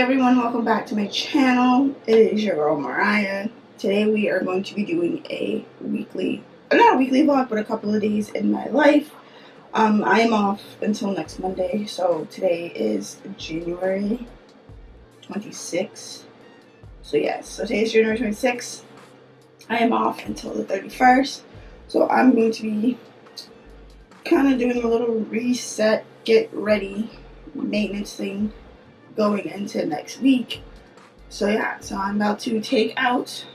everyone, welcome back to my channel. It is your girl Mariah. Today we are going to be doing a not a weekly vlog, but a couple of days in my life. I am off until next Monday, so today is January 26th. So yes, so today is January 26th. I am off until the 31st, so I'm going to be kind of doing a little reset, get ready, maintenance thing going into next week. So yeah, so I'm about to take out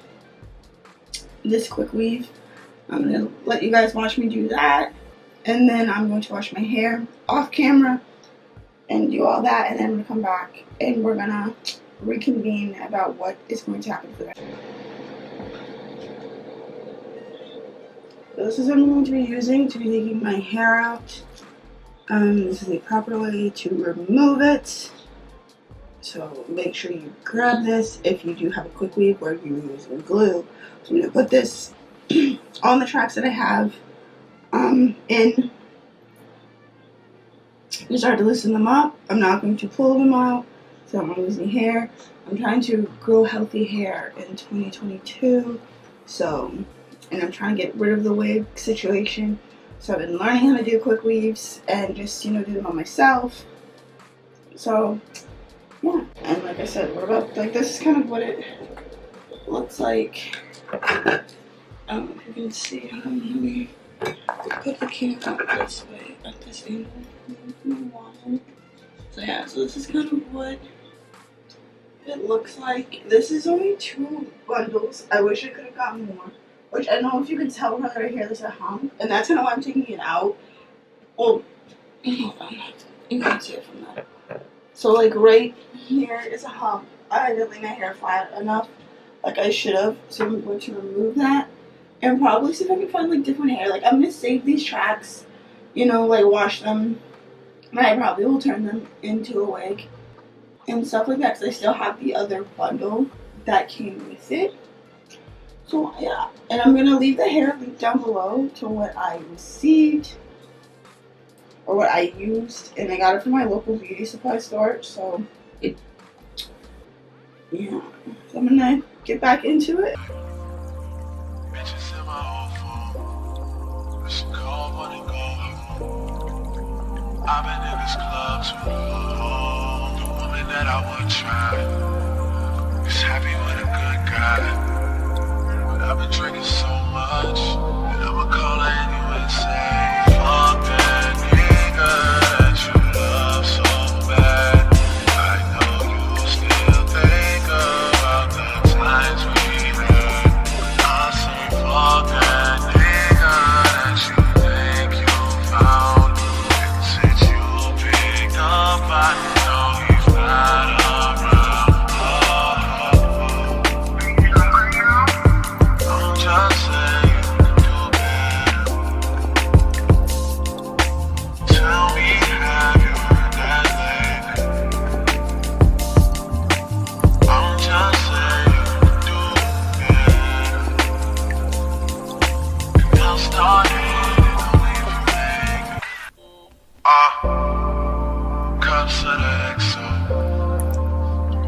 this Quickweave. I'm gonna let you guys watch me do that, and then I'm going to wash my hair off camera and do all that, and then I'm gonna come back and we're gonna reconvene about what is going to happen for that. So this is what I'm going to be using to be taking my hair out. This is the proper way to remove it. So make sure you grab this if you do have a Quickweave where you're using glue. So I'm going to put this on the tracks that I have in. You start to loosen them up. I'm not going to pull them out, so I'm losing hair. I'm trying to grow healthy hair in 2022. So, and I'm trying to get rid of the wig situation. So I've been learning how to do Quickweaves and just, do them on myself. So yeah, and like I said, this is kind of what it looks like. I don't know if you can see. Let me put the camera this way, at this angle. So yeah, so this is kind of what it looks like. This is only 2 bundles. I wish I could have gotten more. Which I don't know if you can tell right here, there's a hump, and that's kind of why I'm taking it out. Well, hold on, you can see it from that. So like right here is a hump. I didn't lay my hair flat enough, like I should have. So I'm going to remove that and probably see if I can find like different hair. Like I'm gonna save these tracks, like wash them, and I probably will turn them into a wig and stuff like that because I still have the other bundle that came with it. So yeah, and I'm gonna leave the hair link down below to what I received or what I used, and I got it from my local beauty supply store. So yeah, so I'm gonna get back into it. Bitches in my old phone, but she called when it go home. I've been in this club too long. The woman that I would try is happy with a good guy. I've been drinking so much that I'ma call her anyway and say, fuck that nigga that you love so bad. I know you still think about the times we had. I say, fuck that nigga that you think you found. And since you picked up, I know he's not around.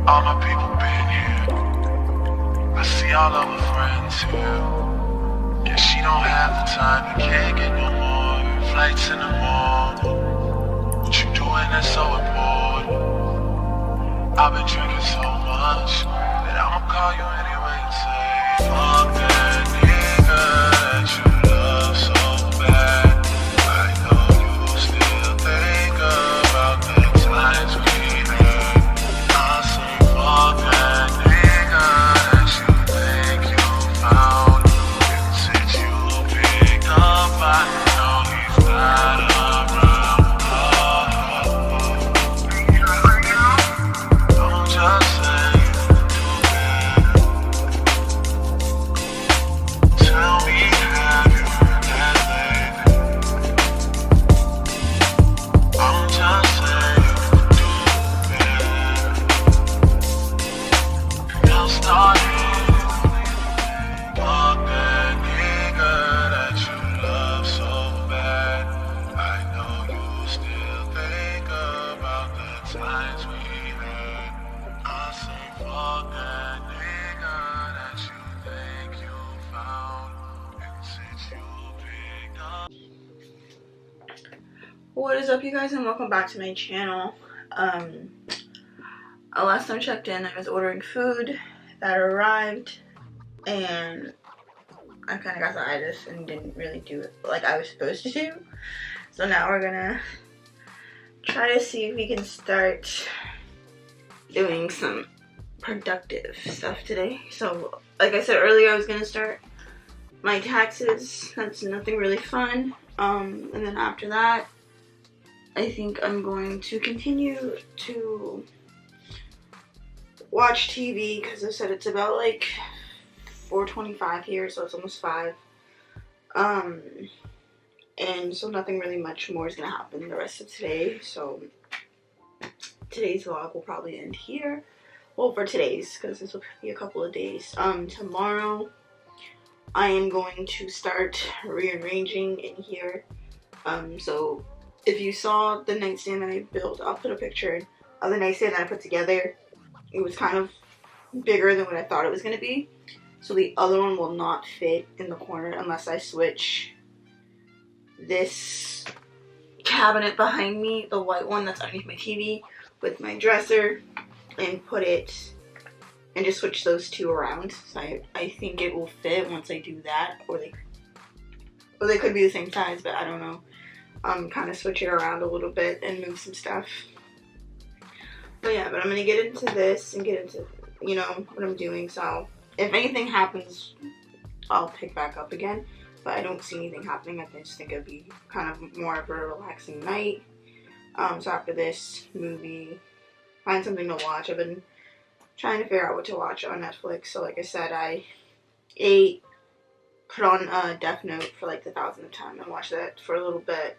All my people been here. I see all of her friends here. Yeah, she don't have the time, you can't get no more flights in the morning. What you doing that's so important. I've been drinking so much that I'ma call you anyway and say, fuck that nigga that you love so bad. I know you still think about the times we had. I say, fuck that nigga that you think you found. And since you picked up, I know he's not around. Don't just say you do better. What is up, you guys, and welcome back to my channel. Last time I checked in, I was ordering food that arrived, and I kind of got the itis and didn't really do it like I was supposed to do. So now we're gonna try to see if we can start doing some productive stuff today. So, like I said earlier, I was gonna start my taxes. That's nothing really fun. And then after that, I think I'm going to continue to watch TV because I said it's about like 4:25 here, so it's almost 5. And so nothing really much more is gonna happen the rest of today. So today's vlog will probably end here. Well, for today's, because this will be a couple of days. Tomorrow I am going to start rearranging in here. So if you saw the nightstand that I built, I'll put a picture of the nightstand that I put together. It was kind of bigger than what I thought it was going to be. So the other one will not fit in the corner unless I switch this cabinet behind me, the white one that's underneath my TV, with my dresser, and put it, and just switch those two around. So I think it will fit once I do that, or they could be the same size, but I don't know. Kind of switch it around a little bit and move some stuff. But yeah, but I'm gonna get into this and get into, you know, what I'm doing. So if anything happens, I'll pick back up again. But I don't see anything happening. I just think it'd be kind of more of a relaxing night. So after this movie, find something to watch. I've been trying to figure out what to watch on Netflix. So like I said, I put on Death Note for like the 1,000th time and watched that for a little bit.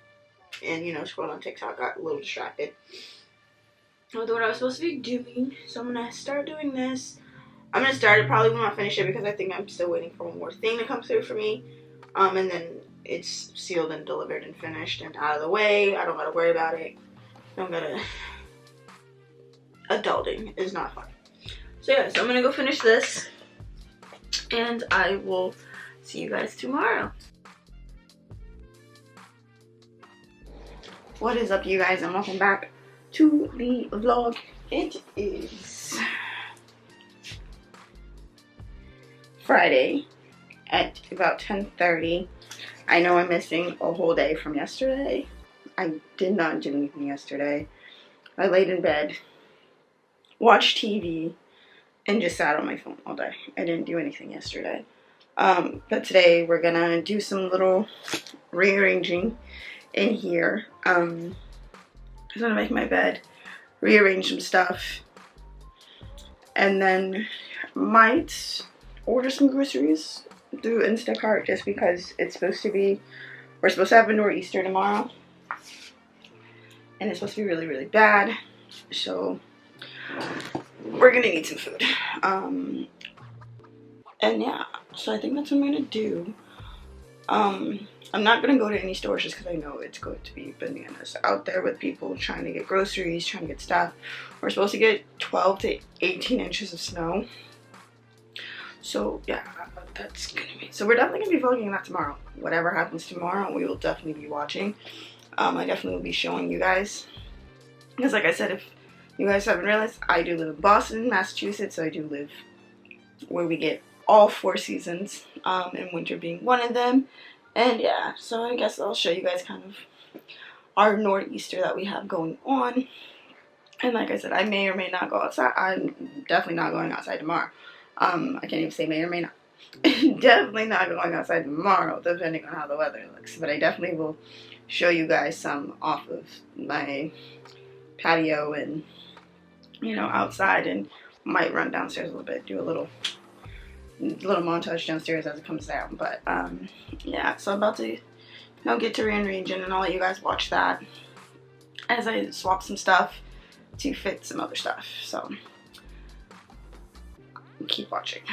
And, you know, scrolled on TikTok, got a little distracted with what I was supposed to be doing. So I'm gonna start doing this. I'm gonna start it probably when I finish it because I think I'm still waiting for one more thing to come through for me. And then it's sealed and delivered and finished and out of the way. I don't gotta worry about it. Adulting is not fun. So yeah, so I'm gonna go finish this, and I will see you guys tomorrow. What is up, you guys, and welcome back to the vlog. It is Friday at about 10:30. I know I'm missing a whole day from yesterday. I did not do anything yesterday. I laid in bed, watched TV, and just sat on my phone all day. I didn't do anything yesterday. But today we're gonna do some little rearranging in here. I'm gonna make my bed, rearrange some stuff, and then might order some groceries through Instacart just because we're supposed to have a nor'easter tomorrow, and it's supposed to be really, really bad. So we're gonna need some food. And yeah, so I think that's what I'm gonna do. I'm not gonna go to any stores just because I know it's going to be bananas out there with people trying to get groceries, trying to get stuff. We're supposed to get 12 to 18 inches of snow. So yeah, that's gonna be, so we're definitely gonna be vlogging that tomorrow. Whatever happens tomorrow, we will definitely be watching. I definitely will be showing you guys. Because like I said, if you guys haven't realized, I do live in Boston, Massachusetts, so I do live where we get all 4 seasons, and winter being one of them. And yeah, so I guess I'll show you guys kind of our nor'easter that we have going on. And like I said, I may or may not go outside. I'm definitely not going outside tomorrow. I can't even say may or may not. Definitely not going outside tomorrow, depending on how the weather looks. But I definitely will show you guys some off of my patio and, you know, outside, and might run downstairs a little bit, do a little montage downstairs as it comes down. But yeah, so I'm about to get to rearranging, and I'll let you guys watch that as I swap some stuff to fit some other stuff. So keep watching.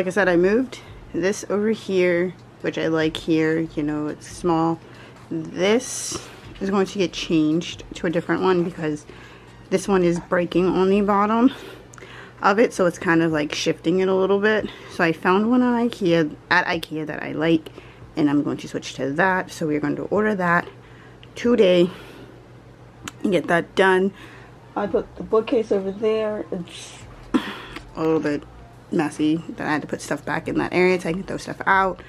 I said, I moved this over here, which I like here. You know, it's small. This is going to get changed to a different one because this one is breaking on the bottom of it, so it's kind of like shifting it a little bit. So I found one on IKEA that I like, and I'm going to switch to that. So we're going to order that today and get that done. I put the bookcase over there. It's a little bit messy that I had to put stuff back in that area so I can throw stuff out.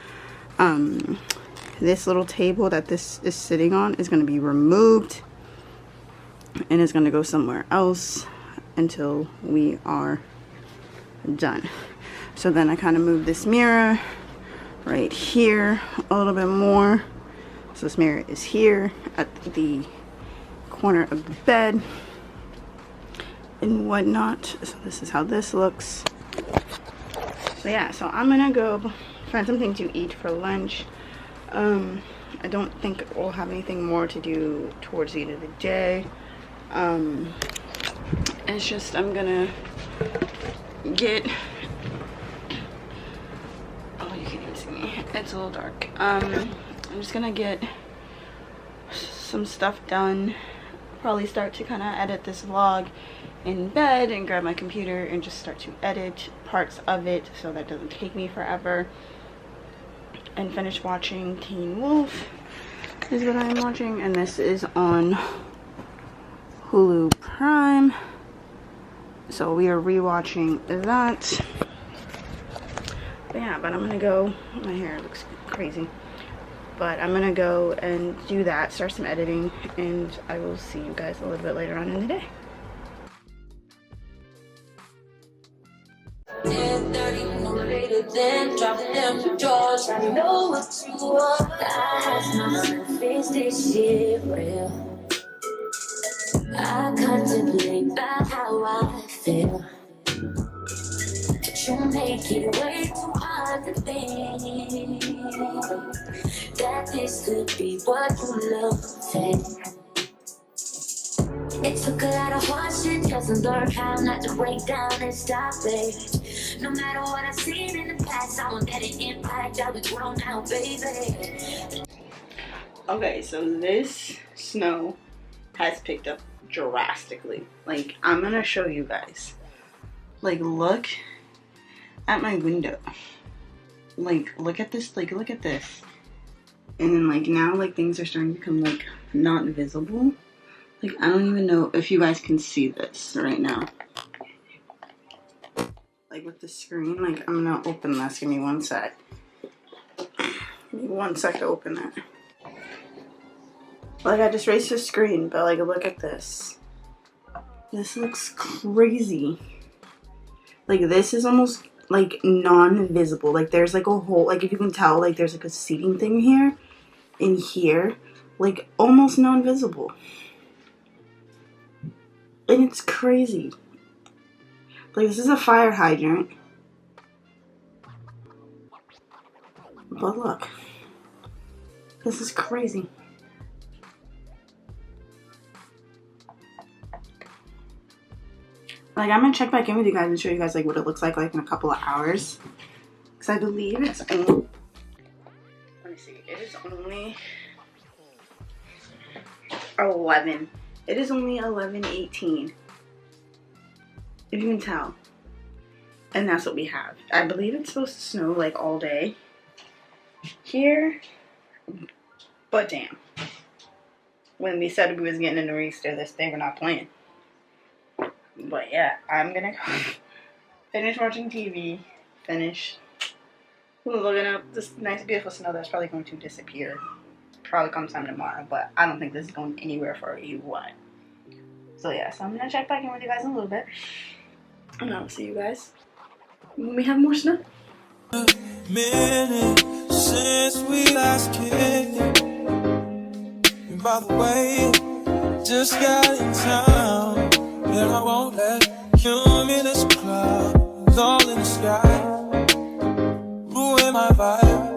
This little table that this is sitting on is going to be removed and is going to go somewhere else until we are done. So then I kind of moved this mirror right here a little bit more. So this mirror is here at the corner of the bed and whatnot. So this is how this looks. So yeah, so I'm gonna go find something to eat for lunch. I don't think we'll have anything more to do towards the end of the day. It's just I'm gonna get, oh, you can't even see me, it's a little dark. I'm just gonna get some stuff done, probably start to kind of edit this vlog in bed and grab my computer and just start to edit parts of it so that doesn't take me forever, and finish watching Teen Wolf is what I'm watching, and this is on Hulu Prime, so we are rewatching that. But yeah, but I'm gonna go, my hair looks crazy, but I'm gonna go and do that, start some editing, and I will see you guys a little bit later on in the day. 10:30 motivated, then dropping them drawers. I know what you want. I ask myself, is this shit real? I contemplate about how I feel. But you make it way too hard to think that this could be what you love. It took a lot of hardship just to learn how not to break down and stop it. No matter what I've seen in the past, I won't get an impact. I'll be grown now, baby. Okay, so this snow has picked up drastically. Like, I'm gonna show you guys. Like, look at my window. Like, look at this. Like, look at this. And then, like, now, like, things are starting to become, like, not visible. Like, I don't even know if you guys can see this right now. Like, with the screen, like, I'm gonna open this. Give me one sec. Give me 1 sec to open that. Like, I just raised the screen, but, like, look at this. This looks crazy. Like, this is almost, like, non-visible. Like, there's, like, a whole, like, if you can tell, like, there's, like, a seating thing here. In here. Like, almost non-visible. And it's crazy. Like, this is a fire hydrant. But look. This is crazy. Like, I'm gonna check back in with you guys and show you guys, like, what it looks like in a couple of hours. Because I believe it's only... Let me see. It is only 11. It is only 11:18, if you can tell. And that's what we have. I believe it's supposed to snow, like, all day here. But damn. When we said we was getting into Easter this day, we're not playing. But yeah, I'm gonna go finish watching TV. Finish looking up this nice, beautiful snow that's probably going to disappear. Probably come sometime tomorrow, but I don't think this is going anywhere for you. What? So yeah, so I'm gonna check back in with you guys in a little bit, and I'll see you guys when we have more snow. Minute since we last kicked. And by the way, just got in town, and I won't let cumulus clouds all in the sky ruin my vibe.